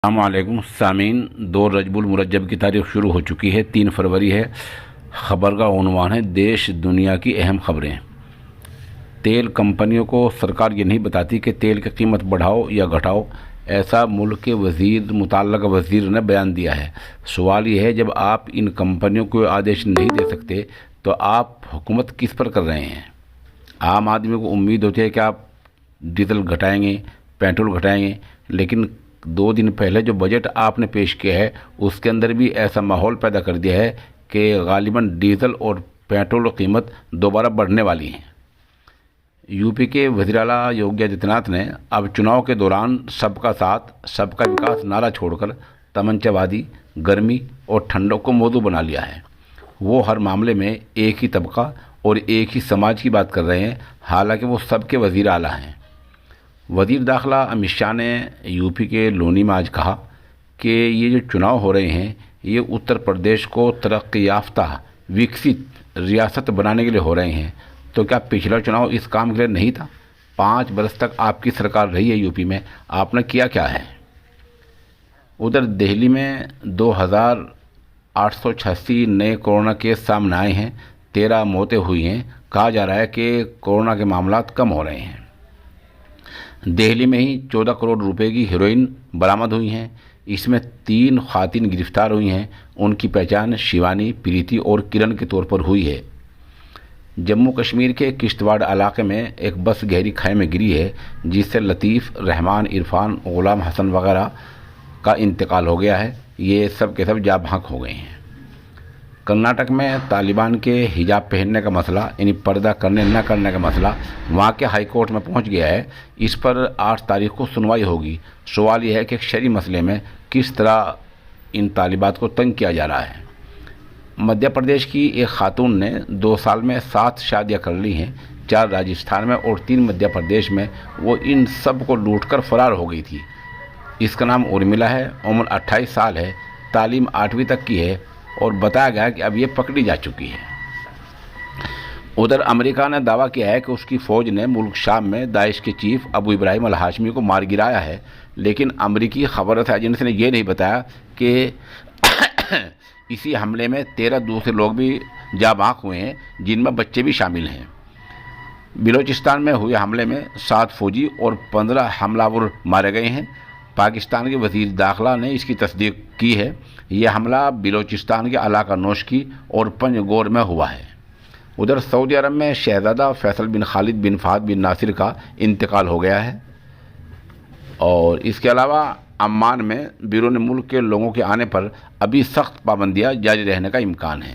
السلام علیکم سامعین، 2 رجب المرجب کی تاریخ شروع ہو چکی ہے۔ 3 فروری ہے۔ خبر کا عنوان ہے دیش دنیا کی اہم خبریں۔ تیل کمپنیوں کو سرکار یہ نہیں بتاتی کہ تیل کی قیمت بڑھاؤ یا گھٹاؤ، ایسا ملک کے متعلقہ وزیر نے بیان دیا ہے۔ سوال یہ ہے، جب آپ ان کمپنیوں کو آدیش نہیں دے سکتے تو آپ حکومت کس پر کر رہے ہیں؟ عام آدمی کو امید ہوتی ہے کہ آپ ڈیزل گھٹائیں گے، پیٹرول گھٹائیں گے، لیکن 2 دن پہلے جو بجٹ آپ نے پیش کیا ہے اس کے اندر بھی ایسا ماحول پیدا کر دیا ہے کہ غالباً ڈیزل اور پیٹرول کی قیمت دوبارہ بڑھنے والی ہیں۔ یو پی کے وزیر اعلیٰ یوگی آدتیہ ناتھ نے اب چناؤ کے دوران سب کا ساتھ سب کا وکاس نعرہ چھوڑ کر تمنچا وادی، گرمی اور ٹھنڈک کو موضوع بنا لیا ہے۔ وہ ہر معاملے میں ایک ہی طبقہ اور ایک ہی سماج کی بات کر رہے ہیں، حالانکہ وہ سب کے وزیر اعلیٰ ہیں۔ وزیر داخلہ امت شاہ نے یو پی کے لونی میں آج کہا کہ یہ جو چناؤ ہو رہے ہیں یہ اتر پردیش کو ترقی یافتہ وکست ریاست بنانے کے لیے ہو رہے ہیں، تو کیا پچھلا چناؤ اس کام کے لیے نہیں تھا؟ 5 برس تک آپ کی سرکار رہی ہے یو پی میں، آپ نے کیا ہے؟ ادھر دہلی میں 2886 نئے کورونا کیس سامنے آئے ہیں، 13 موتیں ہوئی ہیں۔ کہا جا رہا ہے کہ کورونا کے معاملات کم ہو رہے ہیں۔ دہلی میں ہی 14 کروڑ روپے کی ہیروئن برآمد ہوئی ہیں۔ اس میں 3 خواتین گرفتار ہوئی ہیں۔ ان کی پہچان شیوانی، پریتی اور کرن کے طور پر ہوئی ہے۔ جموں کشمیر کے کشتواڑ علاقے میں ایک بس گہری کھائی میں گری ہے، جس سے لطیف، رحمان، عرفان، غلام حسن وغیرہ کا انتقال ہو گیا ہے۔ یہ سب کے سب جاں بحق ہو گئے ہیں۔ کرناٹک میں طالبان کے حجاب پہننے کا مسئلہ، یعنی پردہ کرنے نہ کرنے کا مسئلہ، وہاں کے ہائی کورٹ میں پہنچ گیا ہے۔ اس پر 8 تاریخ کو سنوائی ہوگی۔ سوال یہ ہے کہ ایک شرعی مسئلے میں کس طرح ان طالبات کو تنگ کیا جا رہا ہے۔ مدھیہ پردیش کی ایک خاتون نے 2 سال میں 7 شادیاں کر لی ہیں، 4 راجستھان میں اور 3 مدھیہ پردیش میں۔ وہ ان سب کو لوٹ کر فرار ہو گئی تھی۔ اس کا نام ارملا ہے، عمر 28 سال ہے، تعلیم 8ویں تک کی ہے اور بتایا گیا کہ اب یہ پکڑی جا چکی ہے۔ ادھر امریکہ نے دعویٰ کیا ہے کہ اس کی فوج نے ملک شام میں داعش کے چیف ابو ابراہیم الہاشمی کو مار گرایا ہے، لیکن امریکی خبر رساں ایجنسی نے یہ نہیں بتایا کہ اسی حملے میں 13 دوسرے لوگ بھی جاں بحق ہوئے ہیں، جن میں بچے بھی شامل ہیں۔ بلوچستان میں ہوئے حملے میں 7 فوجی اور 15 حملہ آور مارے گئے ہیں۔ پاکستان کے وزیر داخلہ نے اس کی تصدیق کی ہے۔ یہ حملہ بلوچستان کے علاقہ نوشکی اور پنجگور میں ہوا ہے۔ ادھر سعودی عرب میں شہزادہ فیصل بن خالد بن فہد بن ناصر کا انتقال ہو گیا ہے، اور اس کے علاوہ عمان میں بیرون ملک کے لوگوں کے آنے پر ابھی سخت پابندیاں جاری رہنے کا امکان ہے۔